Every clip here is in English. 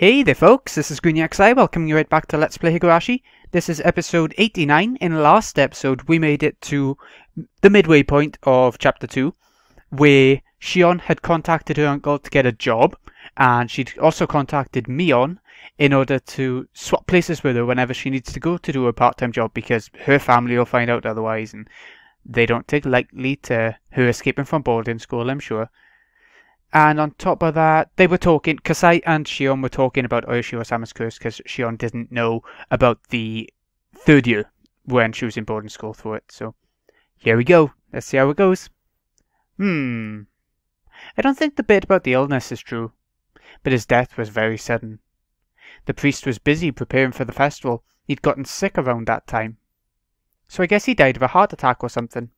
Hey there folks, this is GreenXI welcoming you right back to Let's Play Higurashi. This is episode 89. In the last episode we made it to the midway point of chapter 2 where Shion had contacted her uncle to get a job, and she'd also contacted Mion in order to swap places with her whenever she needs to go to do a part-time job because her family will find out otherwise and they don't take lightly to her escaping from boarding school, I'm sure. And on top of that, they were talking, Kasai and Shion were talking about Oyoshiro-sama's curse because Shion didn't know about the third year when she was in boarding school through it. So, here we go. Let's see how it goes. I don't think the bit about the illness is true, but his death was very sudden. The priest was busy preparing for the festival. He'd gotten sick around that time. So I guess he died of a heart attack or something.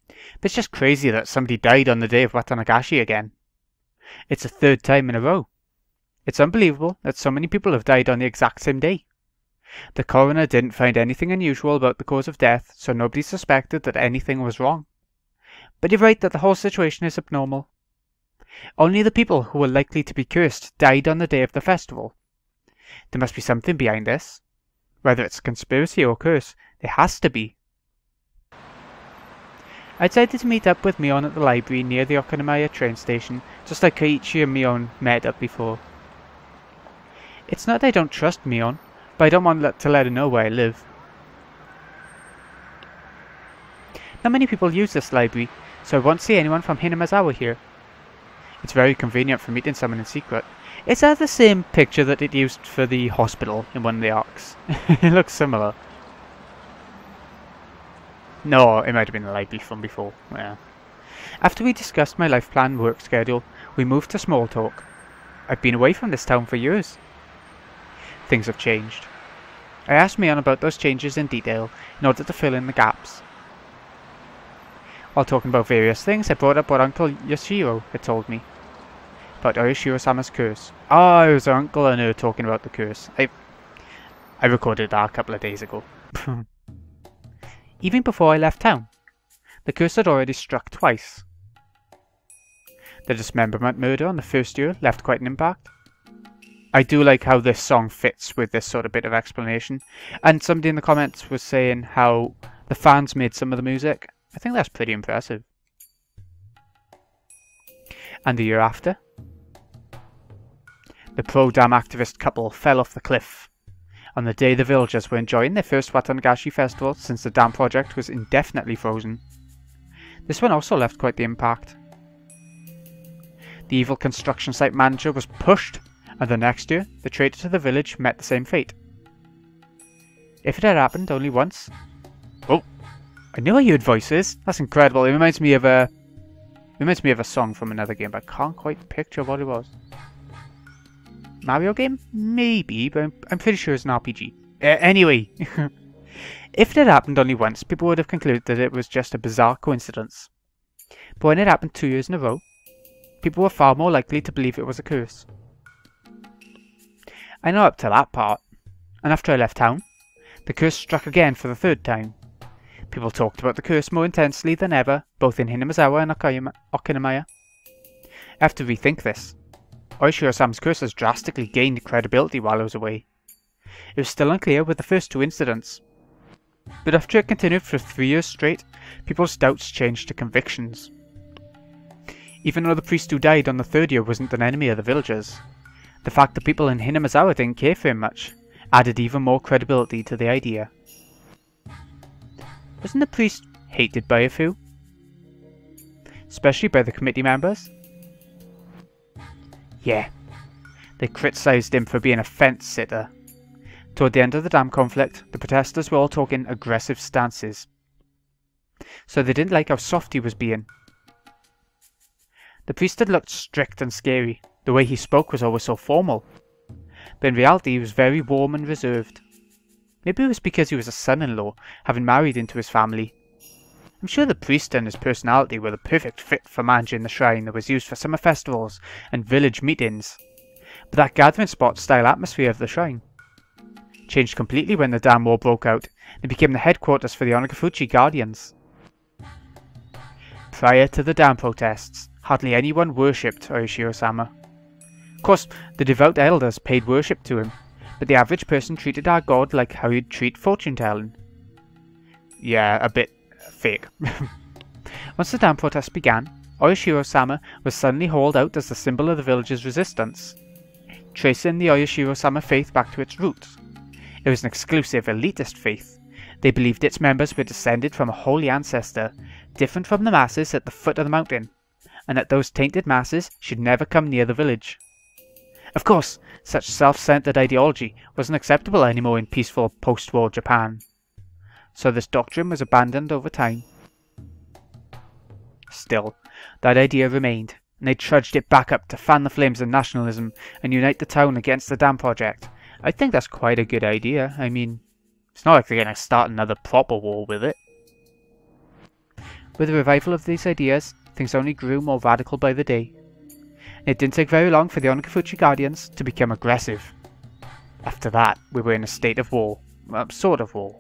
But it's just crazy that somebody died on the day of Watanagashi again. It's the third time in a row. It's unbelievable that so many people have died on the exact same day. The coroner didn't find anything unusual about the cause of death, so nobody suspected that anything was wrong. But you're right that the whole situation is abnormal. Only the people who were likely to be cursed died on the day of the festival. There must be something behind this. Whether it's a conspiracy or a curse, there has to be. I decided to meet up with Mion at the library near the Okinamaya train station, just like Keiichi and Mion met up before. It's not that I don't trust Mion, but I don't want to let her know where I live. Not many people use this library, so I won't see anyone from Hinamazawa here. It's very convenient for meeting someone in secret. It's at the same picture that it used for the hospital in one of the arcs. It looks similar. No, it might have been a library from before. Yeah. After we discussed my life plan and work schedule, we moved to small talk. I've been away from this town for years. Things have changed. I asked Mion about those changes in detail in order to fill in the gaps. While talking about various things, I brought up what Uncle Yoshiro had told me about Oyoshiro-sama's curse. Oh, it was her uncle and her talking about the curse. I recorded that a couple of days ago. Even before I left town, the curse had already struck twice. The dismemberment murder on the first year left quite an impact. I do like how this song fits with this sort of bit of explanation, and somebody in the comments was saying how the fans made some of the music. I think that's pretty impressive. And the year after, the pro-dam activist couple fell off the cliff on the day the villagers were enjoying their first Watanagashi festival since the dam project was indefinitely frozen. This one also left quite the impact. The evil construction site manager was pushed, and the next year, the traitor to the village met the same fate. If it had happened only once... Oh! I knew I heard voices! That's incredible, it reminds me of a song from another game, but I can't quite picture what it was. Mario game? Maybe, but I'm pretty sure it's an RPG. Anyway, if it had happened only once, people would have concluded that it was just a bizarre coincidence. But when it happened 2 years in a row, people were far more likely to believe it was a curse. I know up to that part, and after I left town, the curse struck again for the third time. People talked about the curse more intensely than ever, both in Hinamazawa and Okinamaya. I have to rethink this. Oyoshiro-sama's curse has drastically gained credibility while I was away. It was still unclear with the first two incidents. But after it continued for 3 years straight, people's doubts changed to convictions. Even though the priest who died on the third year wasn't an enemy of the villagers, the fact that people in Hinamazawa didn't care for him much added even more credibility to the idea. Wasn't the priest hated by a few? Especially by the committee members? Yeah, they criticised him for being a fence-sitter. Toward the end of the dam conflict, the protesters were all taking aggressive stances. So they didn't like how soft he was being. The priest had looked strict and scary. The way he spoke was always so formal. But in reality he was very warm and reserved. Maybe it was because he was a son-in-law, having married into his family. I'm sure the priest and his personality were the perfect fit for managing the shrine that was used for summer festivals and village meetings. But that gathering spot style atmosphere of the shrine changed completely when the dam war broke out and became the headquarters for the Onagafuchi Guardians. Prior to the dam protests, hardly anyone worshipped Oyoshiro-sama. course, the devout elders paid worship to him, but the average person treated our god like how you'd treat fortune-telling. Yeah, a bit fake. Once the dam protest began, Oyashiro-sama was suddenly hauled out as the symbol of the village's resistance, tracing the Oyashiro-sama faith back to its roots. It was an exclusive, elitist faith. They believed its members were descended from a holy ancestor, different from the masses at the foot of the mountain, and that those tainted masses should never come near the village. Of course, such self-centered ideology wasn't acceptable anymore in peaceful post-war Japan, so this doctrine was abandoned over time. Still, that idea remained, and they trudged it back up to fan the flames of nationalism and unite the town against the dam project. I think that's quite a good idea. I mean, it's not like they're going to start another proper war with it. With the revival of these ideas, things only grew more radical by the day. It didn't take very long for the Onikafuchi Guardians to become aggressive. After that, we were in a state of war. Well, sort of war.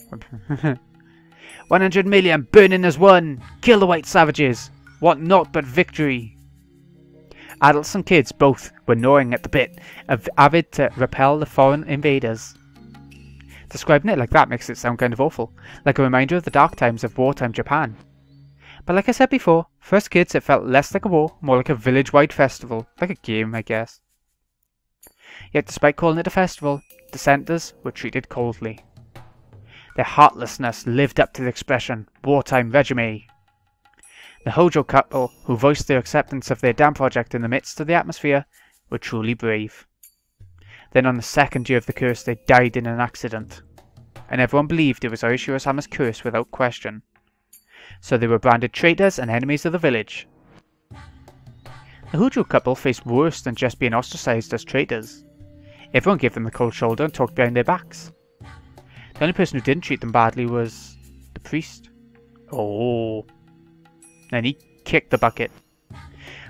100 million burning as one! Kill the white savages! Want naught but victory! Adults and kids both were gnawing at the bit, avid to repel the foreign invaders. Describing it like that makes it sound kind of awful, like a reminder of the dark times of wartime Japan. But like I said before, for us kids it felt less like a war, more like a village-wide festival, like a game I guess. Yet despite calling it a festival, dissenters were treated coldly. Their heartlessness lived up to the expression, wartime regime. The Hojo couple, who voiced their acceptance of their dam project in the midst of the atmosphere, were truly brave. Then on the second year of the curse they died in an accident, and everyone believed it was Oyashiro-sama's curse without question. So they were branded traitors and enemies of the village. The Hojo couple faced worse than just being ostracized as traitors. Everyone gave them the cold shoulder and talked behind their backs. The only person who didn't treat them badly was the priest. Oh. And he kicked the bucket.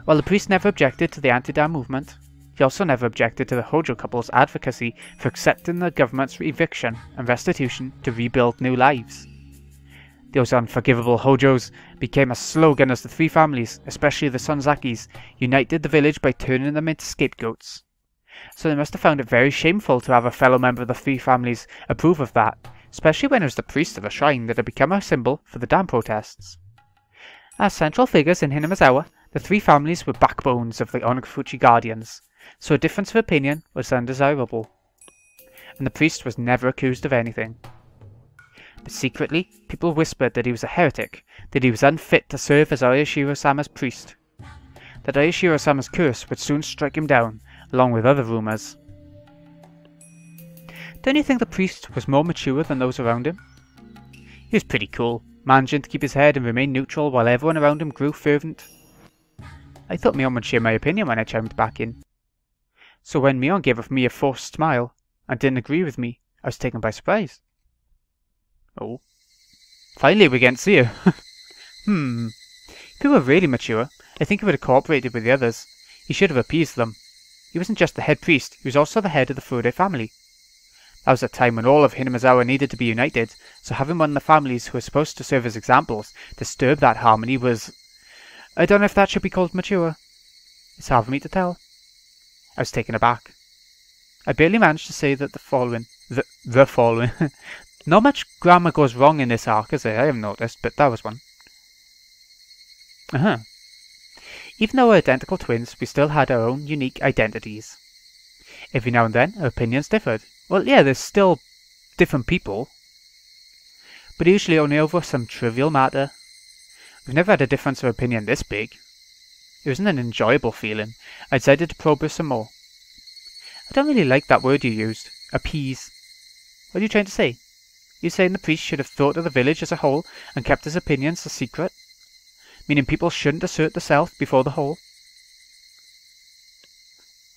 While the priest never objected to the anti-dam movement, he also never objected to the Hojo couple's advocacy for accepting the government's eviction and restitution to rebuild new lives. Those unforgivable Hojos became a slogan as the three families, especially the Sonzakis, united the village by turning them into scapegoats. So they must have found it very shameful to have a fellow member of the three families approve of that, especially when it was the priest of the shrine that had become a symbol for the dam protests. As central figures in Hinamizawa, the three families were backbones of the Onikafuchi Guardians, so a difference of opinion was undesirable. And the priest was never accused of anything. But secretly, people whispered that he was a heretic, that he was unfit to serve as Oyashiro-sama's priest, that Oyashiro-sama's curse would soon strike him down, along with other rumours. Don't you think the priest was more mature than those around him? He was pretty cool, managing to keep his head and remain neutral while everyone around him grew fervent. I thought Mion would share my opinion when I chimed back in. So when Mion gave me a forced smile, and didn't agree with me, I was taken by surprise. Oh. Finally we're getting to see her. If he were really mature, I think he would have cooperated with the others. He should have appeased them. He wasn't just the head priest, he was also the head of the Furby family. That was a time when all of Hinamizawa needed to be united, so having one of the families who were supposed to serve as examples disturb that harmony was... I don't know if that should be called mature. It's hard for me to tell. I was taken aback. I barely managed to say that the following. Not much grammar goes wrong in this arc, is it? I haven't noticed, but that was one. Even though we're identical twins, we still had our own unique identities. Every now and then, our opinions differed. Well, yeah, there's still different people, but usually only over some trivial matter. We've never had a difference of opinion this big. It wasn't an enjoyable feeling. I decided to probe her some more. I don't really like that word you used, appease. What are you trying to say? You saying the priest should have thought of the village as a whole and kept his opinions a secret? Meaning people shouldn't assert the self before the whole?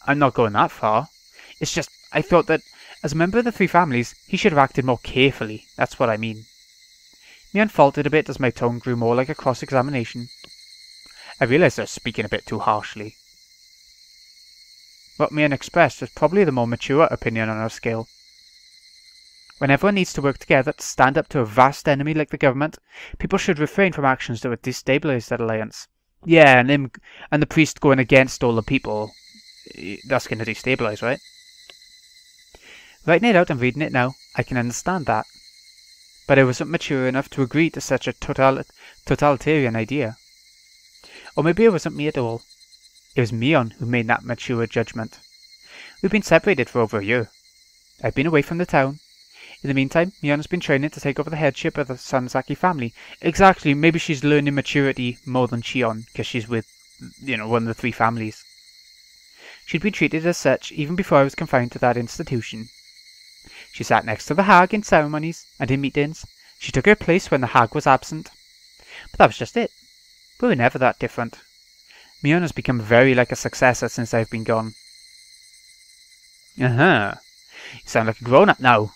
I'm not going that far. It's just, I thought that, as a member of the three families, he should have acted more carefully. That's what I mean. Mion faltered a bit as my tone grew more like a cross-examination. I realised I was speaking a bit too harshly. What Mion expressed was probably the more mature opinion on our scale. When everyone needs to work together to stand up to a vast enemy like the government, people should refrain from actions that would destabilise that alliance. Yeah, and the priest going against all the people. that's going to destabilize, right? Writing it out and reading it now, I can understand that. But I wasn't mature enough to agree to such a totalitarian idea. Or maybe it wasn't me at all. It was Mion who made that mature judgment. We've been separated for over a year. I've been away from the town. In the meantime, Mion has been training to take over the headship of the Sanzaki family. Exactly, maybe she's learning maturity more than Shion, because she's with, one of the 3 families. She'd been treated as such even before I was confined to that institution. She sat next to the hag in ceremonies and in meetings. She took her place when the hag was absent. But that was just it. We were never that different. Mion has become very like a successor since I've been gone. You sound like a grown-up now.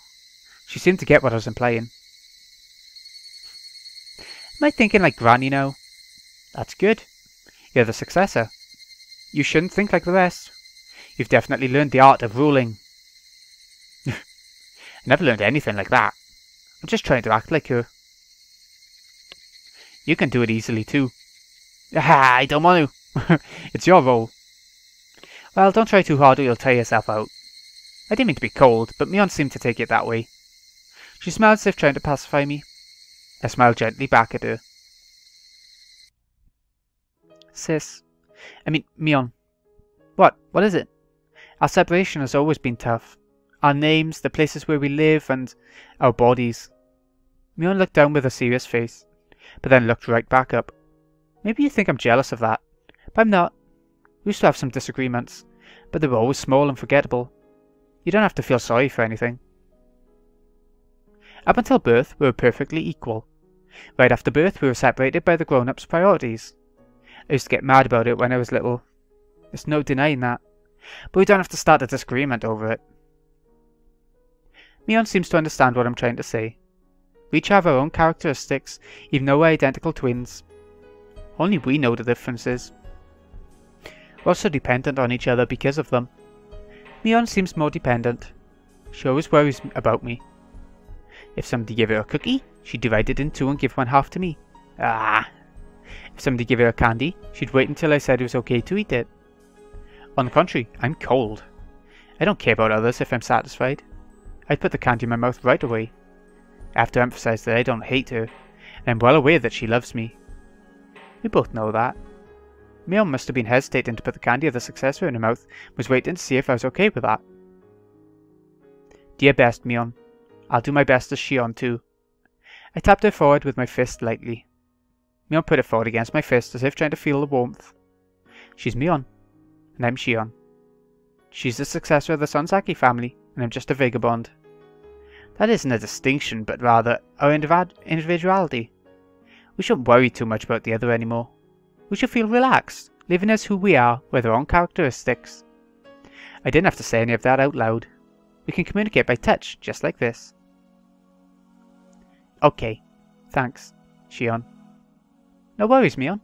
She seemed to get what I was implying. Am I thinking like Granny now? That's good. You're the successor. You shouldn't think like the rest. You've definitely learned the art of ruling. I never learned anything like that. I'm just trying to act like her. You can do it easily too. I don't want to. It's your role. Well, don't try too hard or you'll tire yourself out. I didn't mean to be cold, but Mion seemed to take it that way. She smiled as if trying to pacify me. I smiled gently back at her. Mion. What? What is it? Our separation has always been tough. Our names, the places where we live, and our bodies. Mion looked down with a serious face, but then looked right back up. Maybe you think I'm jealous of that, but I'm not. We used to have some disagreements, but they were always small and forgettable. You don't have to feel sorry for anything. Up until birth, we were perfectly equal. Right after birth, we were separated by the grown-ups' priorities. I used to get mad about it when I was little. There's no denying that. But we don't have to start a disagreement over it. Mion seems to understand what I'm trying to say. We each have our own characteristics, even though we're identical twins. Only we know the differences. We're also dependent on each other because of them. Mion seems more dependent. She always worries about me. If somebody gave her a cookie, she'd divide it in 2 and give 1/2 to me. If somebody gave her a candy, she'd wait until I said it was okay to eat it. On the contrary, I'm cold. I don't care about others if I'm satisfied. I'd put the candy in my mouth right away. I have to emphasize that I don't hate her, and I'm well aware that she loves me. We both know that. Mion must have been hesitating to put the candy of the successor in her mouth, was waiting to see if I was okay with that. Do your best, Mion. I'll do my best as Shion too. I tapped her forward with my fist lightly. Mion put it forward against my fist as if trying to feel the warmth. She's Mion, and I'm Shion. She's the successor of the Sanzaki family, and I'm just a vagabond. That isn't a distinction, but rather our individuality. We shouldn't worry too much about the other anymore. We should feel relaxed, living as who we are with our own characteristics. I didn't have to say any of that out loud. We can communicate by touch, just like this. Okay, thanks, Shion. No worries, Mion.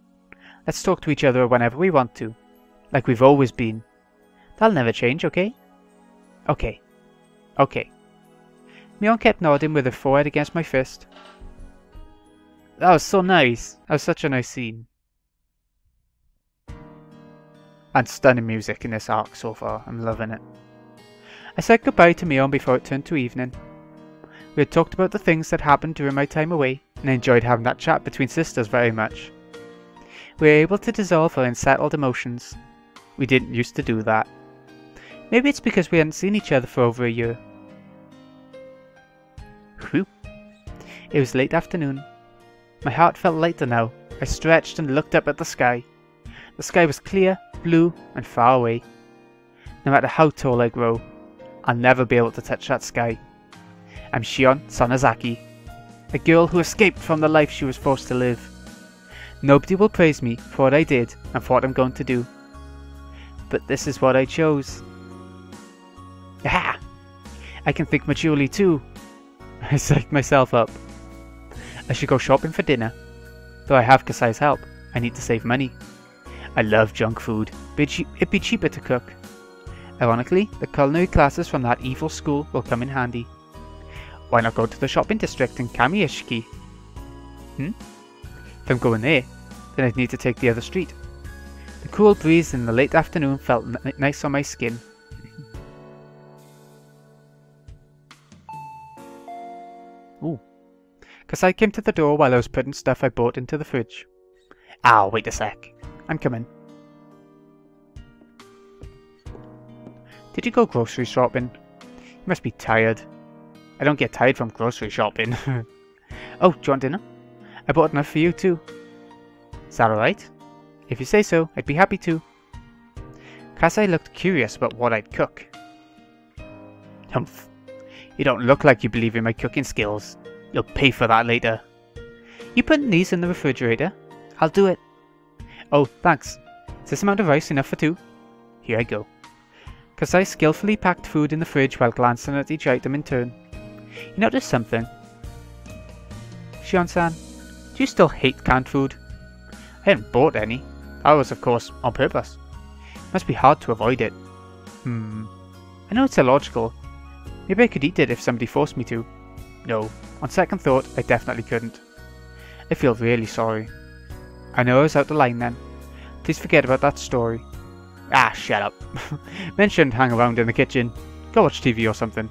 Let's talk to each other whenever we want to, like we've always been. That'll never change, okay? Okay. Okay. Mion kept nodding with her forehead against my fist. That was so nice. That was such a nice scene. And stunning music in this arc so far. I'm loving it. I said goodbye to Mion before it turned to evening. We had talked about the things that happened during my time away, and I enjoyed having that chat between sisters very much. We were able to dissolve our unsettled emotions. We didn't used to do that. Maybe it's because we hadn't seen each other for over a year. Whew. It was late afternoon. My heart felt lighter now. I stretched and looked up at the sky. The sky was clear, blue, and far away. No matter how tall I grow, I'll never be able to touch that sky. I'm Shion Sonozaki, a girl who escaped from the life she was forced to live. Nobody will praise me for what I did and for what I'm going to do. But this is what I chose. Aha! I can think maturely too. I psyched myself up. I should go shopping for dinner. Though I have Kasai's help, I need to save money. I love junk food, but it'd be cheaper to cook. Ironically, the culinary classes from that evil school will come in handy. Why not go to the shopping district in Kamiishiki? If I'm going there, then I'd need to take the other street. The cool breeze in the late afternoon felt nice on my skin. Ooh. Kasai came to the door while I was putting stuff I bought into the fridge. Ah, wait a sec. I'm coming. Did you go grocery shopping? You must be tired. I don't get tired from grocery shopping. Oh, do you want dinner? I bought enough for you too. Is that alright? If you say so, I'd be happy to. Kasai looked curious about what I'd cook. Humph. You don't look like you believe in my cooking skills. You'll pay for that later. You putting these in the refrigerator? I'll do it. Oh, thanks. Is this amount of rice enough for two? Here I go. Kasai skillfully packed food in the fridge while glancing at each item in turn. You noticed something? Shion-san, do you still hate canned food? I hadn't bought any. That was, of course, on purpose. It must be hard to avoid it. I know it's illogical. Maybe I could eat it if somebody forced me to. No, on second thought, I definitely couldn't. I feel really sorry. I know I was out of line then. Please forget about that story. Ah, shut up. Men shouldn't hang around in the kitchen. Go watch TV or something.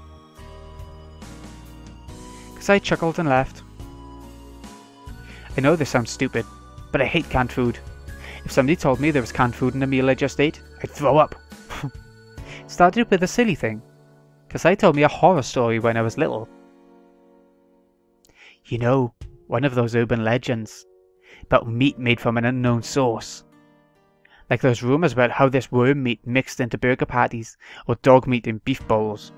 Kasai chuckled and left. I know this sounds stupid, but I hate canned food. If somebody told me there was canned food in the meal I just ate, I'd throw up. It started with a silly thing. Kasai told me a horror story when I was little. You know, one of those urban legends. About meat made from an unknown source. Like those rumours about how this worm meat mixed into burger patties, or dog meat in beef bowls,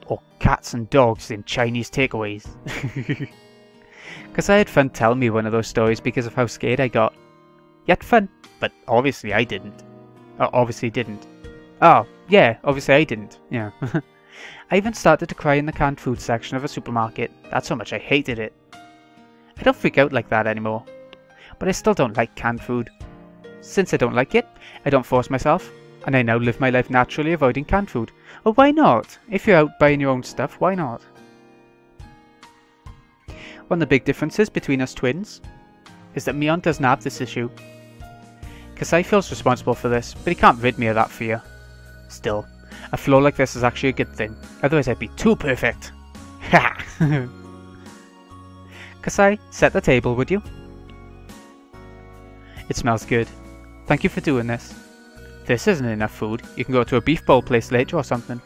or cats and dogs in Chinese takeaways. Kasai had fun telling me one of those stories because of how scared I got. Yet fun, but obviously I didn't. Obviously didn't. Oh, yeah, obviously I didn't, yeah. I even started to cry in the canned food section of a supermarket. That's how much I hated it. I don't freak out like that anymore. But I still don't like canned food. Since I don't like it, I don't force myself, and I now live my life naturally avoiding canned food. Well, why not? If you're out buying your own stuff, why not? One of the big differences between us twins is that Mion doesn't have this issue. Kasai feels responsible for this, but he can't rid me of that fear. Still, a flaw like this is actually a good thing, otherwise I'd be too perfect. Ha! Kasai, set the table, would you? It smells good. Thank you for doing this. This isn't enough food. You can go to a beef bowl place later or something.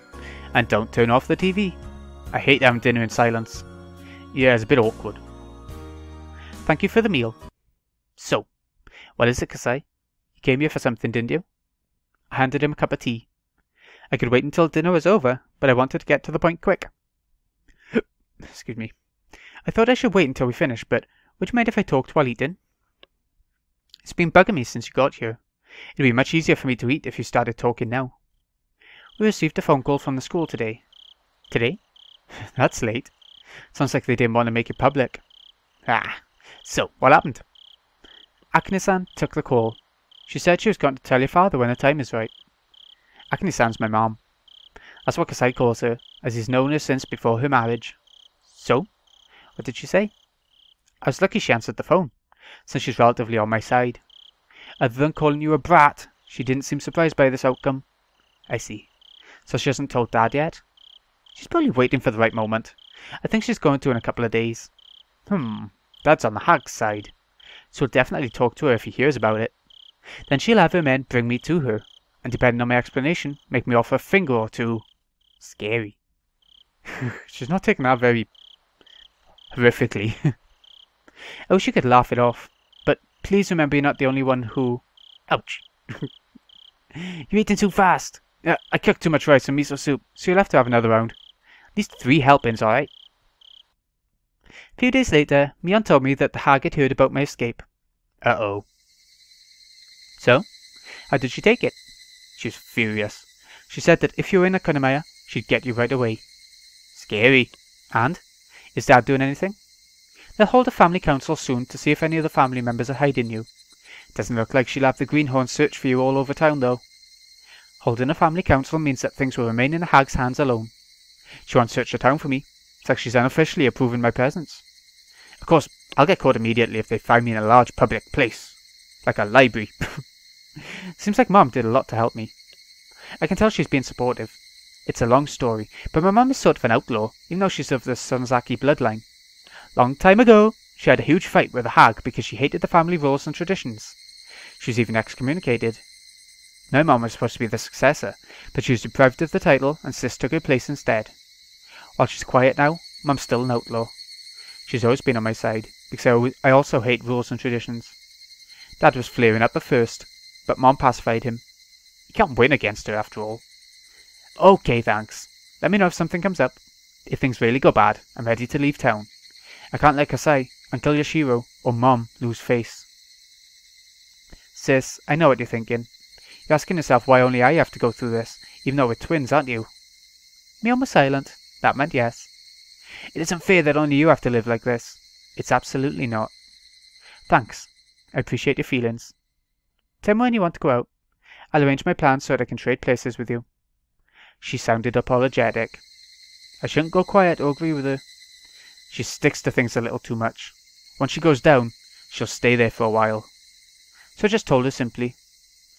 And don't turn off the TV. I hate having dinner in silence. Yeah, it's a bit awkward. Thank you for the meal. So, what is it, Kasai? You came here for something, didn't you? I handed him a cup of tea. I could wait until dinner was over, but I wanted to get to the point quick. Excuse me. I thought I should wait until we finished, but would you mind if I talked while eating? It's been bugging me since you got here. It'd be much easier for me to eat if you started talking now. We received a phone call from the school today. Today? That's late. Sounds like they didn't want to make it public. Ah, so what happened? Akane-san took the call. She said she was going to tell your father when the time is right. Akane-san's my mom. That's what Kasai calls her, as he's known her since before her marriage. So? What did she say? I was lucky she answered the phone, since she's relatively on my side. Other than calling you a brat, she didn't seem surprised by this outcome. I see. So she hasn't told Dad yet? She's probably waiting for the right moment. I think she's going to in a couple of days. Dad's on the hag's side. So we'll definitely talk to her if he hears about it. Then she'll have her men bring me to her, and depending on my explanation, make me offer a finger or two. Scary. She's not taking that very horrifically. I wish you could laugh it off, but please remember you're not the only one who... Ouch. You're eating too fast. I cooked too much rice and miso soup, so you'll have to have another round. At least 3 helpings, alright? A few days later, Mion told me that the hag had heard about my escape. Uh-oh. So, how did she take it? She was furious. She said that if you were in Akunamaya, she'd get you right away. Scary. And? Is Dad doing anything? They'll hold a family council soon to see if any of the family members are hiding you. Doesn't look like she'll have the greenhorn search for you all over town, though. Holding a family council means that things will remain in the hag's hands alone. She won't search the town for me. It's like she's unofficially approving my presence. Of course, I'll get caught immediately if they find me in a large public place. Like a library. Seems like Mom did a lot to help me. I can tell she's been supportive. It's a long story, but my mum is sort of an outlaw, even though she's of the Sonozaki bloodline. Long time ago, she had a huge fight with a hag because she hated the family rules and traditions. She was even excommunicated. My mum was supposed to be the successor, but she was deprived of the title and Sis took her place instead. While she's quiet now, Mum's still an outlaw. She's always been on my side, because I also hate rules and traditions. Dad was flaring up at first, but Mom pacified him. You can't win against her after all. Okay, thanks. Let me know if something comes up. If things really go bad, I'm ready to leave town. I can't let Kasai, Uncle Yashiro, or Mom lose face. Sis, I know what you're thinking. You're asking yourself why only I have to go through this, even though we're twins, aren't you? Mion was silent. That meant yes. It isn't fair that only you have to live like this. It's absolutely not. Thanks. I appreciate your feelings. Tell me when you want to go out. I'll arrange my plans so that I can trade places with you. She sounded apologetic. I shouldn't go quiet or agree with her. She sticks to things a little too much. Once she goes down, she'll stay there for a while. So I just told her simply,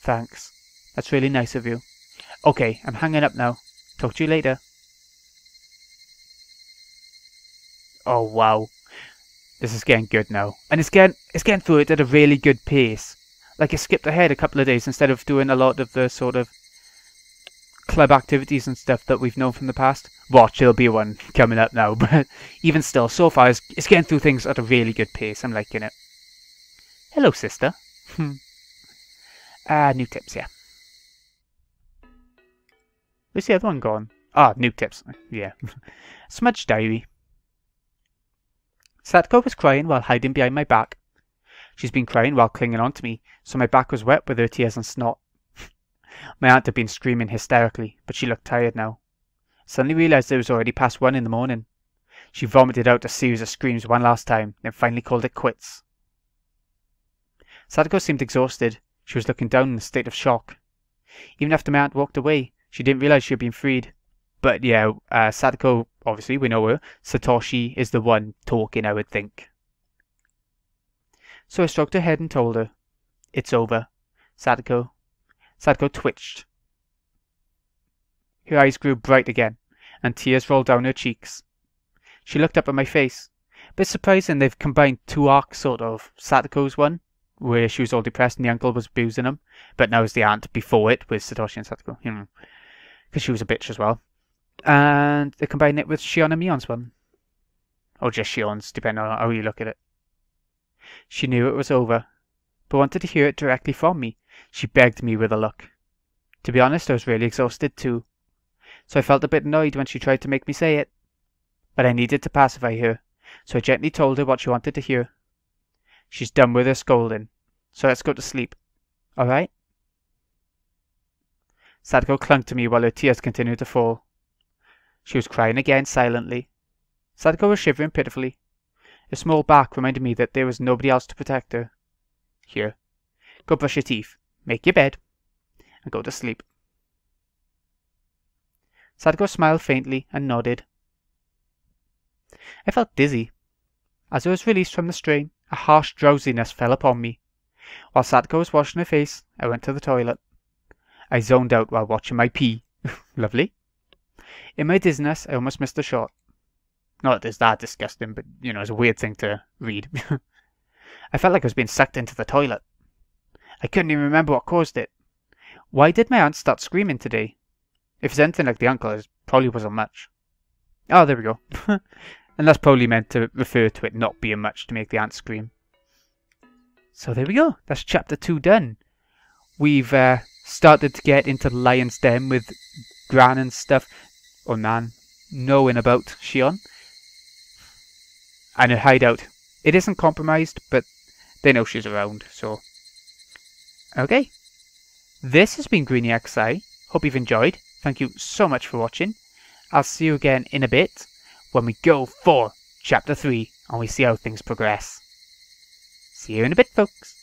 thanks. That's really nice of you. Okay, I'm hanging up now. Talk to you later. Oh wow. This is getting good now. And it's getting through it at a really good pace. Like it skipped ahead a couple of days instead of doing a lot of the sort of club activities and stuff that we've known from the past. Watch, there'll be one coming up now, but even still, so far it's getting through things at a really good pace. I'm liking it. Hello, sister. New tips, yeah. Where's the other one gone? Ah, new tips. Yeah. Smudge diary. Satoko was crying while hiding behind my back. She's been crying while clinging on to me, so my back was wet with her tears and snot. My aunt had been screaming hysterically, but she looked tired now. Suddenly realised it was already past 1 in the morning. She vomited out a series of screams one last time, then finally called it quits. Satoko seemed exhausted. She was looking down in a state of shock. Even after my aunt walked away, she didn't realise she had been freed. But yeah, Satoko, obviously, we know her. Satoshi is the one talking, I would think. So I stroked her head and told her, it's over. Satoko. Satoko twitched. Her eyes grew bright again, and tears rolled down her cheeks. She looked up at my face. Bit surprising they've combined two arcs, sort of. Satoko's one, where she was all depressed and the uncle was abusing him, but now it's the aunt before it with Satoshi and Satoko, you know, because she was a bitch as well. And they combined it with Shion and Mion's one. Or just Shion's, depending on how you look at it. She knew it was over, but wanted to hear it directly from me. She begged me with a look. To be honest, I was really exhausted too, so I felt a bit annoyed when she tried to make me say it. But I needed to pacify her, so I gently told her what she wanted to hear. She's done with her scolding, so let's go to sleep. Alright? Satoko clung to me while her tears continued to fall. She was crying again silently. Satoko was shivering pitifully. Her small back reminded me that there was nobody else to protect her. Here, go brush your teeth, make your bed, and go to sleep. Satoko smiled faintly and nodded. I felt dizzy. As I was released from the strain, a harsh drowsiness fell upon me. While Satoko was washing her face, I went to the toilet. I zoned out while watching my pee. Lovely. In my dizziness, I almost missed a shot. Not that it's that disgusting, but, you know, it's a weird thing to read. I felt like I was being sucked into the toilet. I couldn't even remember what caused it. Why did my aunt start screaming today? If it's anything like the uncle, it probably wasn't much. Oh, there we go. And that's probably meant to refer to it not being much to make the aunt scream. So there we go. That's chapter 2 done. We've started to get into the Lion's Den with Gran and stuff, or Nan, knowing about Shion. And her hideout. It isn't compromised, but they know she's around, so. Okay. This has been Greeny XI. Hope you've enjoyed. Thank you so much for watching. I'll see you again in a bit when we go for chapter 3 and we see how things progress. See you in a bit, folks.